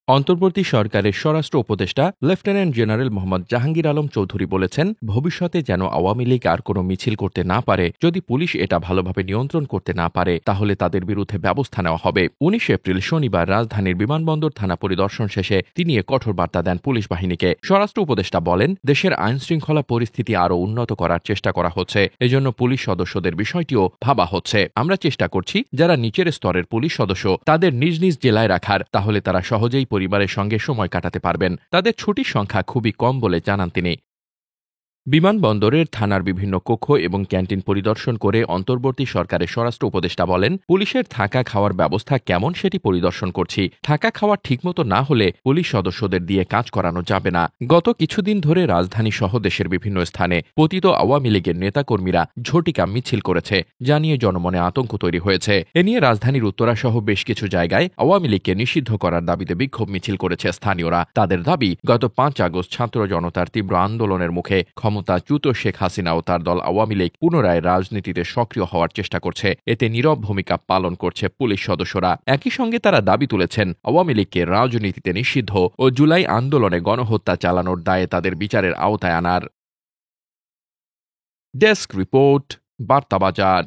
অন্তর্বর্তী সরকারের স্বরাষ্ট্র উপদেষ্টা লেফটেন্যান্ট জেনারেল মোহাম্মদ জাহাঙ্গীর আলম চৌধুরী বলেছেন, ভবিষ্যতে যেন আওয়ামী লীগ আর কোনো মিছিল করতে না পারে। যদি পুলিশ এটা ভালোভাবে নিয়ন্ত্রণ করতে না পারে তাহলে তাদের বিরুদ্ধে ব্যবস্থা নেওয়া হবে। ১৯ এপ্রিল শনিবার রাজধানীর বিমানবন্দর থানা পরিদর্শন শেষে তিনি এ কঠোর বার্তা দেন পুলিশ বাহিনীকে। স্বরাষ্ট্র উপদেষ্টা বলেন, দেশের আইনশৃঙ্খলা পরিস্থিতি আরও উন্নত করার চেষ্টা করা হচ্ছে। এজন্য পুলিশ সদস্যদের বিষয়টিও ভাবা হচ্ছে। আমরা চেষ্টা করছি যারা নিচের স্তরের পুলিশ সদস্য তাদের নিজ নিজ জেলায় রাখার, তাহলে তারা সহজেই পরিবারের সঙ্গে সময় কাটাতে পারবেন। তাদের ছুটির সংখ্যা খুবই কম বলে জানান তিনি। বিমানবন্দরের থানার বিভিন্ন কক্ষ এবং ক্যান্টিন পরিদর্শন করে অন্তর্বর্তী সরকারের স্বরাষ্ট্র উপদেষ্টা বলেন, পুলিশের থাকা খাওয়ার ব্যবস্থা কেমন সেটি পরিদর্শন করছি। থাকা খাওয়া ঠিকমতো না হলে পুলিশ সদস্যদের দিয়ে কাজ করানো যাবে না। গত কিছুদিন ধরে রাজধানী সহ দেশের বিভিন্ন স্থানে পতিত আওয়ামী লীগের নেতাকর্মীরা ঝটিকা মিছিল করেছে, যা নিয়ে জনমনে আতঙ্ক তৈরি হয়েছে। এ নিয়ে রাজধানীর উত্তরা সহ বেশ কিছু জায়গায় আওয়ামী লীগকে নিষিদ্ধ করার দাবিতে বিক্ষোভ মিছিল করেছে স্থানীয়রা। তাদের দাবি, গত ৫ আগস্ট ছাত্র জনতার তীব্র আন্দোলনের মুখে ক্ষমতাচ্যুত শেখ হাসিনা ও তার দল আওয়ামী লীগ পুনরায় রাজনীতিতে সক্রিয় হওয়ার চেষ্টা করছে। এতে নীরব ভূমিকা পালন করছে পুলিশ সদস্যরা। একই সঙ্গে তারা দাবি তুলেছেন, আওয়ামী লীগকে রাজনীতিতে নিষিদ্ধ ও জুলাই আন্দোলনে গণহত্যা চালানোর দায়ে তাদের বিচারের আওতায় আনার। Desk report, বার্তাবাজার।